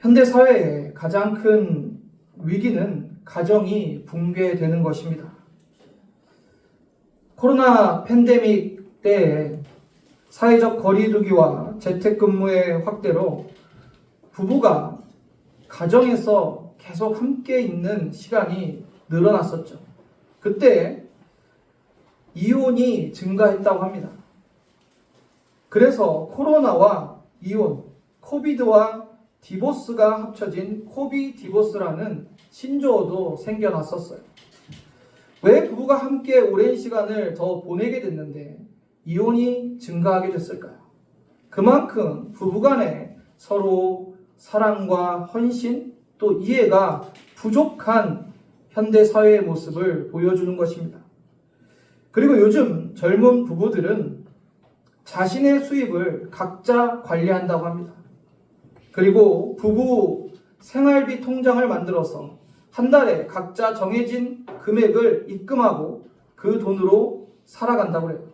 현대 사회의 가장 큰 위기는 가정이 붕괴되는 것입니다. 코로나 팬데믹 때에 사회적 거리두기와 재택근무의 확대로 부부가 가정에서 계속 함께 있는 시간이 늘어났었죠. 그때 이혼이 증가했다고 합니다. 그래서 코로나와 이혼, 코비드와 디보스가 합쳐진 코비디보스라는 신조어도 생겨났었어요. 왜 부부가 함께 오랜 시간을 더 보내게 됐는데 이혼이 증가하게 됐을까요? 그만큼 부부간에 서로 사랑과 헌신 또 이해가 부족한 현대 사회의 모습을 보여주는 것입니다. 그리고 요즘 젊은 부부들은 자신의 수입을 각자 관리한다고 합니다. 그리고 부부 생활비 통장을 만들어서 한 달에 각자 정해진 금액을 입금하고 그 돈으로 살아간다고 해요.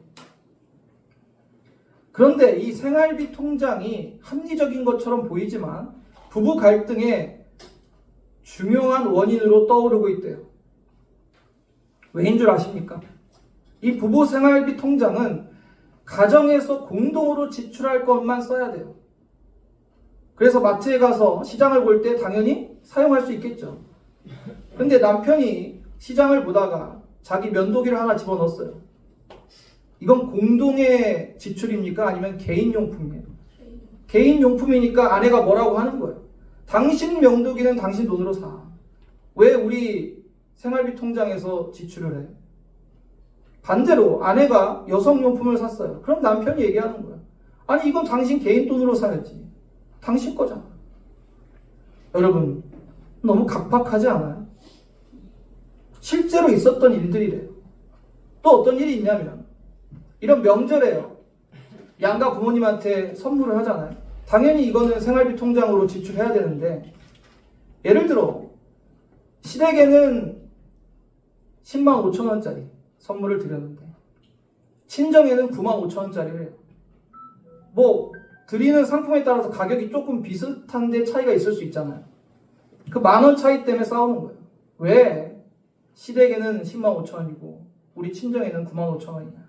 그런데 이 생활비 통장이 합리적인 것처럼 보이지만 부부 갈등의 중요한 원인으로 떠오르고 있대요. 왜인 줄 아십니까? 이 부부 생활비 통장은 가정에서 공동으로 지출할 것만 써야 돼요. 그래서 마트에 가서 시장을 볼 때 당연히 사용할 수 있겠죠. 근데 남편이 시장을 보다가 자기 면도기를 하나 집어넣었어요. 이건 공동의 지출입니까? 아니면 개인용품이에요? 개인용품이니까 아내가 뭐라고 하는 거예요. 당신 면도기는 당신 돈으로 사. 왜 우리 생활비 통장에서 지출을 해? 반대로 아내가 여성용품을 샀어요. 그럼 남편이 얘기하는 거예요. 아니 이건 당신 개인 돈으로 사야지. 당신 거잖아. 여러분 너무 각박하지 않아요? 실제로 있었던 일들이래요. 또 어떤 일이 있냐면 이런 명절에요. 양가 부모님한테 선물을 하잖아요. 당연히 이거는 생활비 통장으로 지출해야 되는데 예를 들어 시댁에는 10만 5천 원짜리 선물을 드렸는데 친정에는 9만 5천 원짜리를 해요. 뭐 드리는 상품에 따라서 가격이 조금 비슷한데 차이가 있을 수 있잖아요. 그 10,000원 차이 때문에 싸우는 거예요. 왜 시댁에는 10만 5천 원이고 우리 친정에는 9만 5천 원이냐.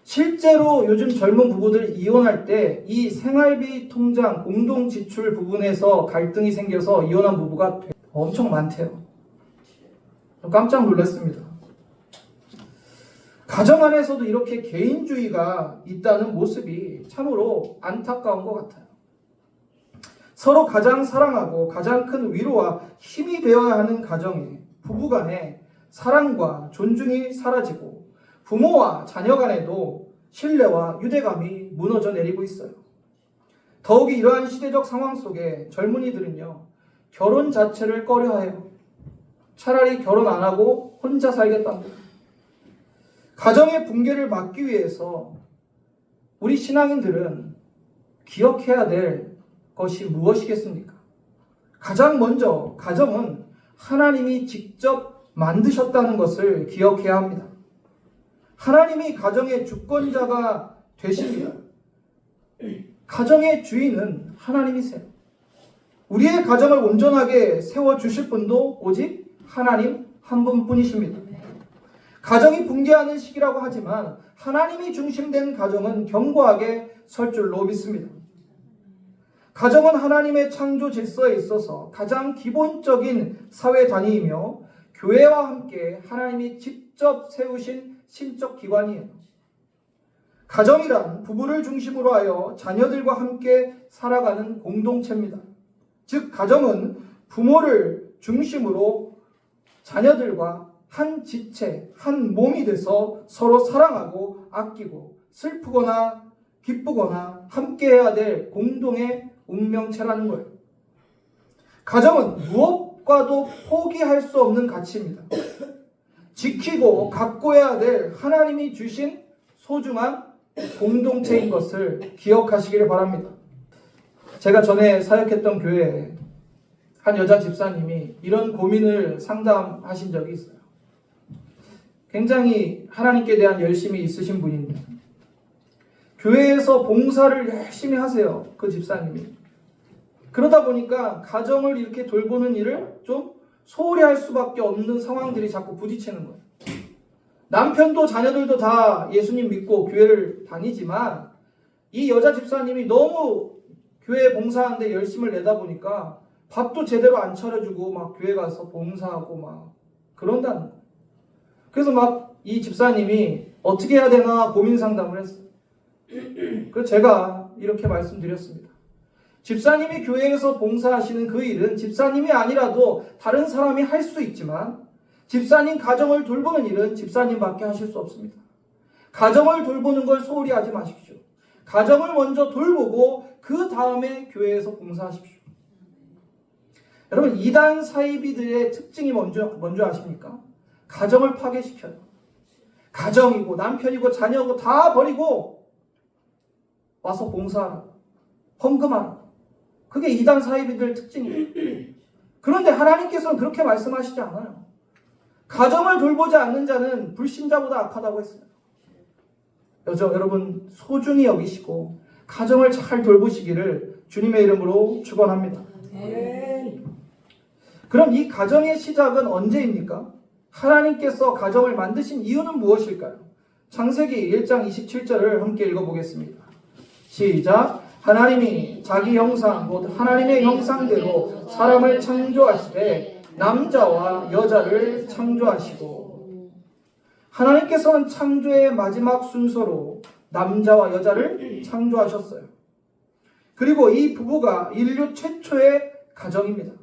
실제로 요즘 젊은 부부들 이혼할 때 이 생활비 통장 공동 지출 부분에서 갈등이 생겨서 이혼한 부부가 엄청 많대요. 깜짝 놀랐습니다. 가정 안에서도 이렇게 개인주의가 있다는 모습이 참으로 안타까운 것 같아요. 서로 가장 사랑하고 가장 큰 위로와 힘이 되어야 하는 가정에 부부간에 사랑과 존중이 사라지고 부모와 자녀 간에도 신뢰와 유대감이 무너져 내리고 있어요. 더욱이 이러한 시대적 상황 속에 젊은이들은요, 결혼 자체를 꺼려해요. 차라리 결혼 안 하고 혼자 살겠답니다. 가정의 붕괴를 막기 위해서 우리 신앙인들은 기억해야 될 것이 무엇이겠습니까? 가장 먼저 가정은 하나님이 직접 만드셨다는 것을 기억해야 합니다. 하나님이 가정의 주권자가 되십니다. 가정의 주인은 하나님이세요. 우리의 가정을 온전하게 세워주실 분도 오직 하나님 한 분뿐이십니다. 가정이 붕괴하는 시기라고 하지만 하나님이 중심된 가정은 견고하게 설 줄로 믿습니다. 가정은 하나님의 창조 질서에 있어서 가장 기본적인 사회 단위이며 교회와 함께 하나님이 직접 세우신 신적 기관이에요. 가정이란 부부를 중심으로 하여 자녀들과 함께 살아가는 공동체입니다. 즉 가정은 부모를 중심으로 자녀들과 한 지체, 한 몸이 돼서 서로 사랑하고 아끼고 슬프거나 기쁘거나 함께해야 될 공동의 운명체라는 거예요. 가정은 무엇과도 포기할 수 없는 가치입니다. 지키고 가꿔야 될 하나님이 주신 소중한 공동체인 것을 기억하시기를 바랍니다. 제가 전에 사역했던 교회에 한 여자 집사님이 이런 고민을 상담하신 적이 있어요. 굉장히 하나님께 대한 열심이 있으신 분인데 교회에서 봉사를 열심히 하세요. 그 집사님이. 그러다 보니까 가정을 이렇게 돌보는 일을 좀 소홀히 할 수밖에 없는 상황들이 자꾸 부딪히는 거예요. 남편도 자녀들도 다 예수님 믿고 교회를 다니지만 이 여자 집사님이 너무 교회 봉사하는데 열심을 내다 보니까 밥도 제대로 안 차려주고 막 교회 가서 봉사하고 막 그런다는 거예요. 그래서 막 이 집사님이 어떻게 해야 되나 고민 상담을 했어요. 그래서 제가 이렇게 말씀드렸습니다. 집사님이 교회에서 봉사하시는 그 일은 집사님이 아니라도 다른 사람이 할 수 있지만 집사님 가정을 돌보는 일은 집사님밖에 하실 수 없습니다. 가정을 돌보는 걸 소홀히 하지 마십시오. 가정을 먼저 돌보고 그 다음에 교회에서 봉사하십시오. 여러분, 이단 사이비들의 특징이 먼저 아십니까? 가정을 파괴시켜요. 가정이고 남편이고 자녀고 다 버리고 와서 봉사하라, 헌금하라. 그게 이단 사이비들 특징이에요. 그런데 하나님께서는 그렇게 말씀하시지 않아요. 가정을 돌보지 않는 자는 불신자보다 악하다고 했어요. 여러분 소중히 여기시고 가정을 잘 돌보시기를 주님의 이름으로 축원합니다. 그럼 이 가정의 시작은 언제입니까? 하나님께서 가정을 만드신 이유는 무엇일까요? 창세기 1장 27절을 함께 읽어보겠습니다. 시작. 하나님이 자기 형상 곧 하나님의 형상대로 사람을 창조하시되 남자와 여자를 창조하시고, 하나님께서는 창조의 마지막 순서로 남자와 여자를 창조하셨어요. 그리고 이 부부가 인류 최초의 가정입니다.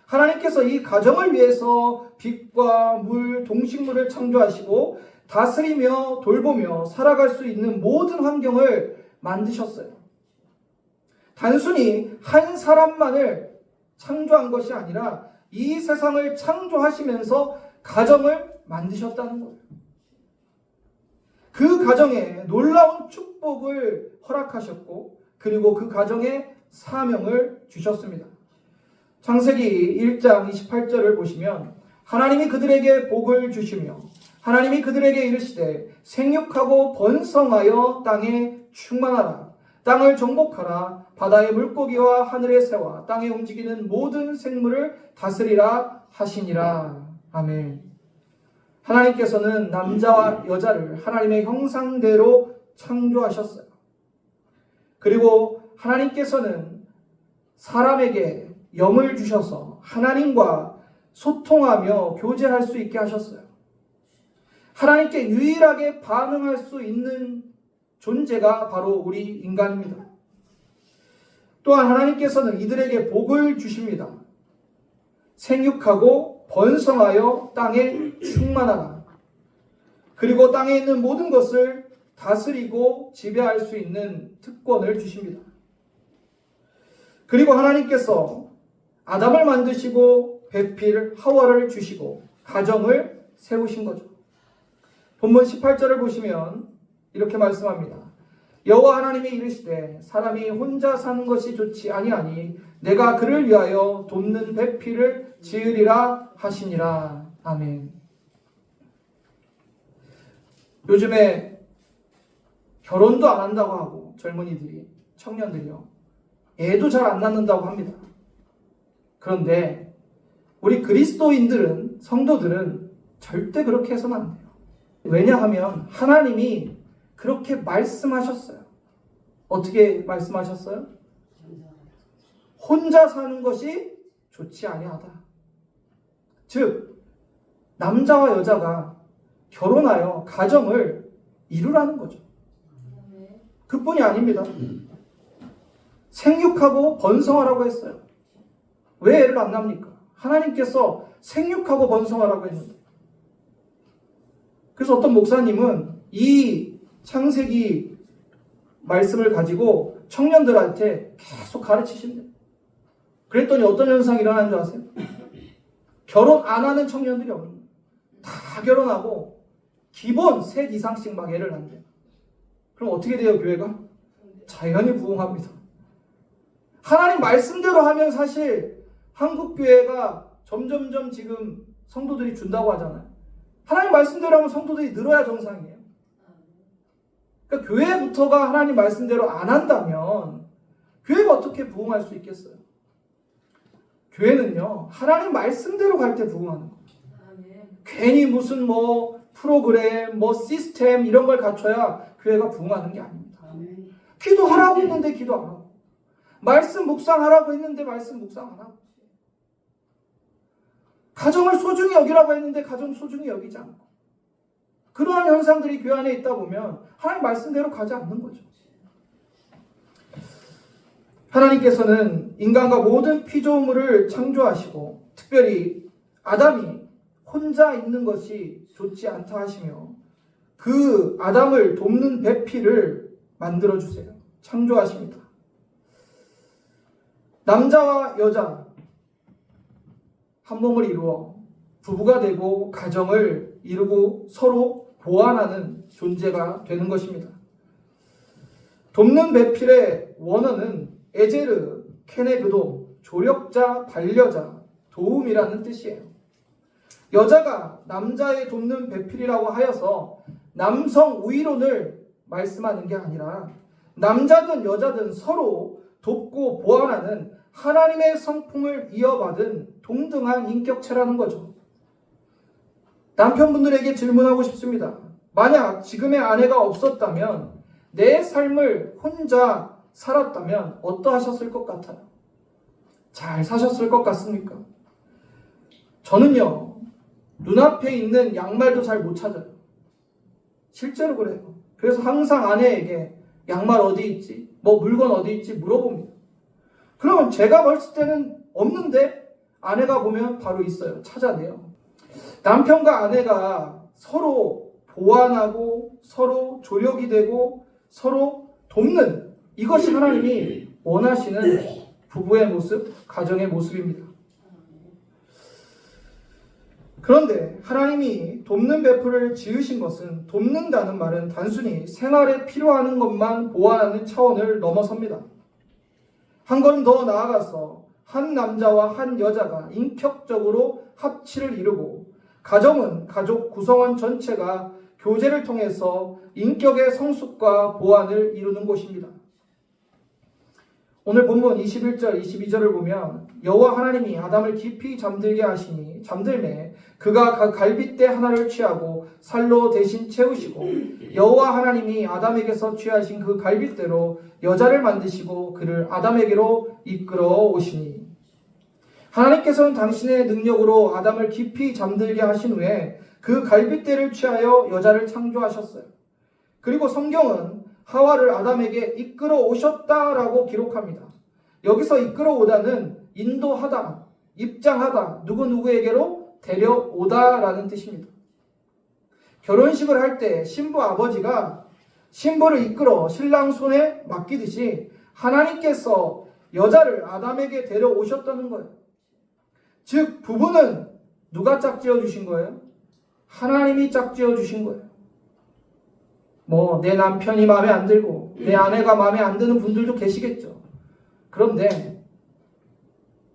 하나님께서 이 가정을 위해서 빛과 물, 동식물을 창조하시고 다스리며 돌보며 살아갈 수 있는 모든 환경을 만드셨어요. 단순히 한 사람만을 창조한 것이 아니라 이 세상을 창조하시면서 가정을 만드셨다는 거예요. 그 가정에 놀라운 축복을 허락하셨고 그리고 그 가정에 사명을 주셨습니다. 창세기 1장 28절을 보시면 하나님이 그들에게 복을 주시며 하나님이 그들에게 이르시되 생육하고 번성하여 땅에 충만하라. 땅을 정복하라. 바다의 물고기와 하늘의 새와 땅에 움직이는 모든 생물을 다스리라 하시니라. 아멘. 하나님께서는 남자와 여자를 하나님의 형상대로 창조하셨어요. 그리고 하나님께서는 사람에게 영을 주셔서 하나님과 소통하며 교제할 수 있게 하셨어요. 하나님께 유일하게 반응할 수 있는 존재가 바로 우리 인간입니다. 또한 하나님께서는 이들에게 복을 주십니다. 생육하고 번성하여 땅에 충만하라. 그리고 땅에 있는 모든 것을 다스리고 지배할 수 있는 특권을 주십니다. 그리고 하나님께서 아담을 만드시고 배필 하와를 주시고 가정을 세우신 거죠. 본문 18절을 보시면 이렇게 말씀합니다. 여호와 하나님이 이르시되 사람이 혼자 사는 것이 좋지 아니하니 내가 그를 위하여 돕는 배필을 지으리라 하시니라. 아멘. 요즘에 결혼도 안 한다고 하고 젊은이들이, 청년들이요, 애도 잘 안 낳는다고 합니다. 그런데 우리 그리스도인들은, 성도들은 절대 그렇게 해서는 안 돼요. 왜냐하면 하나님이 그렇게 말씀하셨어요. 어떻게 말씀하셨어요? 혼자 사는 것이 좋지 아니하다. 즉 남자와 여자가 결혼하여 가정을 이루라는 거죠. 그뿐이 아닙니다. 생육하고 번성하라고 했어요. 왜 애를 안 낳습니까? 하나님께서 생육하고 번성하라고 했는데. 그래서 어떤 목사님은 이 창세기 말씀을 가지고 청년들한테 계속 가르치신대요. 그랬더니 어떤 현상이 일어나는 줄 아세요? 결혼 안 하는 청년들이 없는 거예요. 다 결혼하고 기본 셋 이상씩 막 애를 낳는대요. 그럼 어떻게 돼요, 교회가? 자연히 부흥합니다. 하나님 말씀대로 하면 사실 한국 교회가 점점점 지금 성도들이 준다고 하잖아요. 하나님 말씀대로 하면 성도들이 늘어야 정상이에요. 그러니까 교회부터가 하나님 말씀대로 안 한다면 교회가 어떻게 부흥할 수 있겠어요? 교회는요, 하나님 말씀대로 갈 때 부흥하는 거예요. 괜히 무슨 뭐 프로그램, 뭐 시스템 이런 걸 갖춰야 교회가 부흥하는 게 아닙니다. 기도하라고 했는데 기도 안 하고, 말씀 묵상하라고 했는데 말씀 묵상 안 하고, 가정을 소중히 여기라고 했는데 가정 소중히 여기지 않고, 그러한 현상들이 교회 안에 있다 보면 하나님 말씀대로 가지 않는 거죠. 하나님께서는 인간과 모든 피조물을 창조하시고 특별히 아담이 혼자 있는 것이 좋지 않다 하시며 그 아담을 돕는 배필을 만들어주세요. 창조하십니다. 남자와 여자 한 몸을 이루어 부부가 되고 가정을 이루고 서로 보완하는 존재가 되는 것입니다. 돕는 배필의 원어는 에제르, 케네그도, 조력자, 반려자, 도움이라는 뜻이에요. 여자가 남자의 돕는 배필이라고 하여서 남성 우위론을 말씀하는 게 아니라 남자든 여자든 서로 돕고 보완하는 하나님의 성품을 이어받은 동등한 인격체라는 거죠. 남편분들에게 질문하고 싶습니다. 만약 지금의 아내가 없었다면, 내 삶을 혼자 살았다면 어떠하셨을 것 같아요? 잘 사셨을 것 같습니까? 저는요, 눈앞에 있는 양말도 잘 못 찾아요. 실제로 그래요. 그래서 항상 아내에게 양말 어디 있지? 뭐 물건 어디 있지? 물어봅니다. 그러면 제가 봤을 때는 없는데 아내가 보면 바로 있어요. 찾아내요. 남편과 아내가 서로 보완하고 서로 조력이 되고 서로 돕는, 이것이 하나님이 원하시는 부부의 모습, 가정의 모습입니다. 그런데 하나님이 돕는 배필을 지으신 것은, 돕는다는 말은 단순히 생활에 필요한 것만 보완하는 차원을 넘어섭니다. 한 걸음 더 나아가서 한 남자와 한 여자가 인격적으로 합치를 이루고 가정은 가족 구성원 전체가 교제를 통해서 인격의 성숙과 보완을 이루는 곳입니다. 오늘 본문 21절, 22절을 보면 여호와 하나님이 아담을 깊이 잠들게 하시니 잠들매 그가 각 갈빗대 하나를 취하고 살로 대신 채우시고 여호와 하나님이 아담에게서 취하신 그 갈빗대로 여자를 만드시고 그를 아담에게로 이끌어 오시니. 하나님께서는 당신의 능력으로 아담을 깊이 잠들게 하신 후에 그 갈빗대를 취하여 여자를 창조하셨어요. 그리고 성경은 하와를 아담에게 이끌어 오셨다라고 기록합니다. 여기서 이끌어 오다는 인도하다, 입장하다, 누구누구에게로 데려오다라는 뜻입니다. 결혼식을 할 때 신부 아버지가 신부를 이끌어 신랑 손에 맡기듯이 하나님께서 여자를 아담에게 데려오셨다는 거예요. 즉 부부는 누가 짝지어 주신 거예요? 하나님이 짝지어 주신 거예요. 뭐 내 남편이 마음에 안 들고 내 아내가 마음에 안 드는 분들도 계시겠죠. 그런데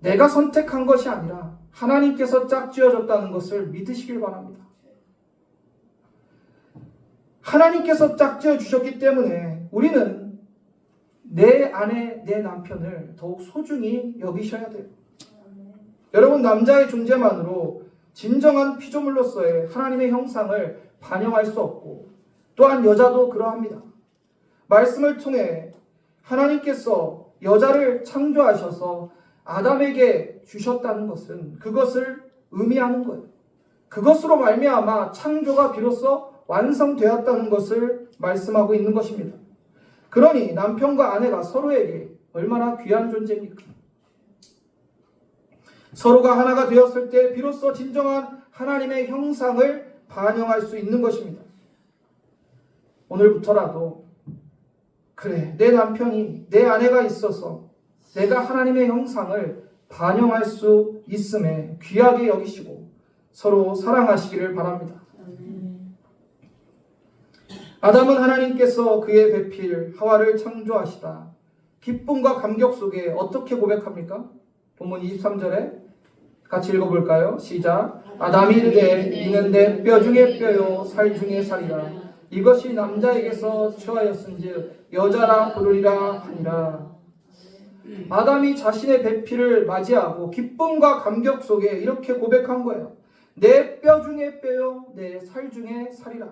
내가 선택한 것이 아니라 하나님께서 짝지어줬다는 것을 믿으시길 바랍니다. 하나님께서 짝지어 주셨기 때문에 우리는 내 아내, 내 남편을 더욱 소중히 여기셔야 돼요. 여러분, 남자의 존재만으로 진정한 피조물로서의 하나님의 형상을 반영할 수 없고, 또한 여자도 그러합니다. 말씀을 통해 하나님께서 여자를 창조하셔서 아담에게 주셨다는 것은 그것을 의미하는 거예요. 그것으로 말미암아 창조가 비로소 완성되었다는 것을 말씀하고 있는 것입니다. 그러니 남편과 아내가 서로에게 얼마나 귀한 존재입니까? 서로가 하나가 되었을 때 비로소 진정한 하나님의 형상을 반영할 수 있는 것입니다. 오늘부터라도 그래, 내 남편이, 내 아내가 있어서 내가 하나님의 형상을 반영할 수 있음에 귀하게 여기시고 서로 사랑하시기를 바랍니다. 아담은 하나님께서 그의 배필 하와를 창조하시다 기쁨과 감격 속에 어떻게 고백합니까? 본문 23절에 같이 읽어볼까요? 시작. 아담이 이르되 이는 내 뼈 중에 뼈요 살 중에 살이라. 이것이 남자에게서 취하였은즉 여자라 부르리라 하니라. 아담이 자신의 배필을 맞이하고 기쁨과 감격 속에 이렇게 고백한 거예요. 내 뼈 중에 뼈요, 내 살 중에 살이라.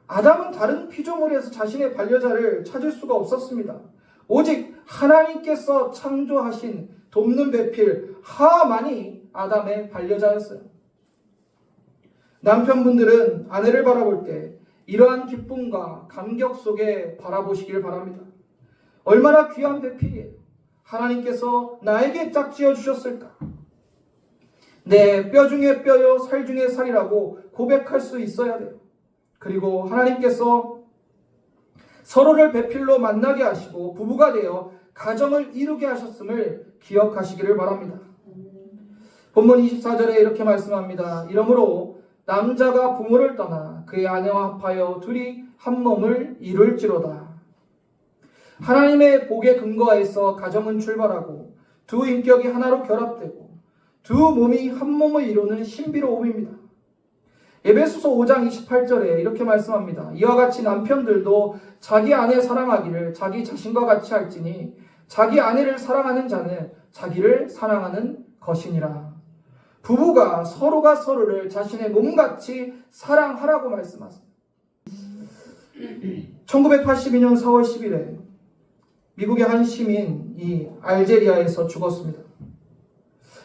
아담은 다른 피조물에서 자신의 반려자를 찾을 수가 없었습니다. 오직 하나님께서 창조하신 돕는 배필 하만이 아담의 반려자였어요. 남편분들은 아내를 바라볼 때 이러한 기쁨과 감격 속에 바라보시길 바랍니다. 얼마나 귀한 배필이에요. 하나님께서 나에게 짝지어 주셨을까? 내 뼈 중에 뼈요, 살 중에 살이라고 고백할 수 있어야 돼요. 그리고 하나님께서 서로를 배필로 만나게 하시고 부부가 되어 가정을 이루게 하셨음을 기억하시기를 바랍니다. 본문 24절에 이렇게 말씀합니다. 이러므로 남자가 부모를 떠나 그의 아내와 합하여 둘이 한 몸을 이룰지로다. 하나님의 복에 근거하여서 가정은 출발하고 두 인격이 하나로 결합되고 두 몸이 한 몸을 이루는 신비로움입니다. 에베소서 5장 28절에 이렇게 말씀합니다. 이와 같이 남편들도 자기 아내 사랑하기를 자기 자신과 같이 할지니 자기 아내를 사랑하는 자는 자기를 사랑하는 것이니라. 부부가 서로가 서로를 자신의 몸같이 사랑하라고 말씀하십니다. 1982년 4월 10일에 미국의 한 시민이 알제리아에서 죽었습니다.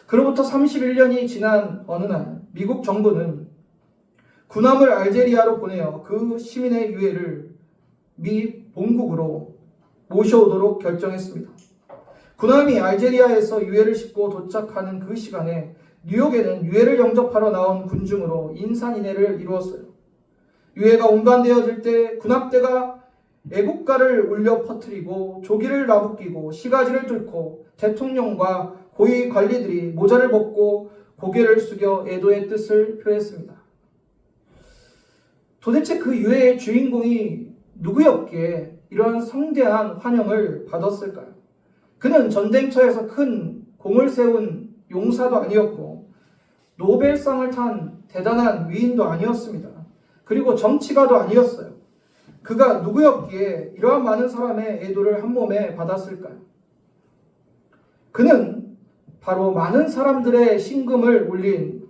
그로부터 31년이 지난 어느 날 미국 정부는 군함을 알제리아로 보내어 그 시민의 유해를 미 본국으로 모셔오도록 결정했습니다. 군함이 알제리아에서 유해를 싣고 도착하는 그 시간에 뉴욕에는 유해를 영접하러 나온 군중으로 인산인해를 이루었어요. 유해가 운반되어질 때 군함대가 애국가를 울려 퍼뜨리고 조기를 나부끼고 시가지를 뚫고 대통령과 고위 관리들이 모자를 벗고 고개를 숙여 애도의 뜻을 표했습니다. 도대체 그 유해의 주인공이 누구였기에 이러한 성대한 환영을 받았을까요? 그는 전쟁터에서 큰 공을 세운 용사도 아니었고 노벨상을 탄 대단한 위인도 아니었습니다. 그리고 정치가도 아니었어요. 그가 누구였기에 이러한 많은 사람의 애도를 한 몸에 받았을까요? 그는 바로 많은 사람들의 심금을 울린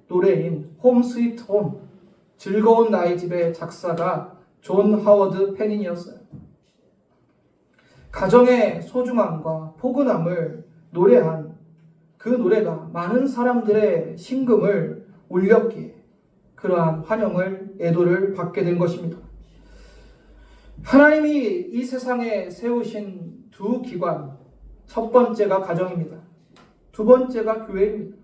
노래인 홈 스위트 홈, 즐거운 나의 집의 작사가 존 하워드 페닌이었어요. 가정의 소중함과 포근함을 노래한 그 노래가 많은 사람들의 심금을 울렸기에 그러한 환영을, 애도를 받게 된 것입니다. 하나님이 이 세상에 세우신 두 기관, 첫 번째가 가정입니다. 두 번째가 교회입니다.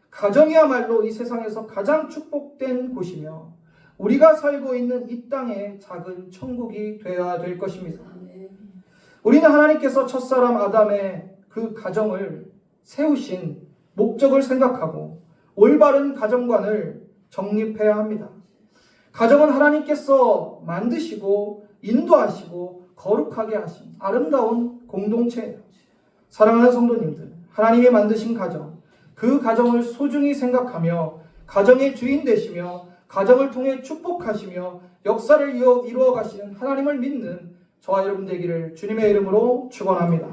가정이야말로 이 세상에서 가장 축복된 곳이며 우리가 살고 있는 이 땅의 작은 천국이 되어야 될 것입니다. 우리는 하나님께서 첫사람 아담의 그 가정을 세우신 목적을 생각하고 올바른 가정관을 정립해야 합니다. 가정은 하나님께서 만드시고 인도하시고 거룩하게 하신 아름다운 공동체예요. 사랑하는 성도님들, 하나님이 만드신 가정, 그 가정을 소중히 생각하며 가정의 주인 되시며 가정을 통해 축복하시며 역사를 이루어 가시는 하나님을 믿는 저와 여러분 되기를 주님의 이름으로 축원합니다.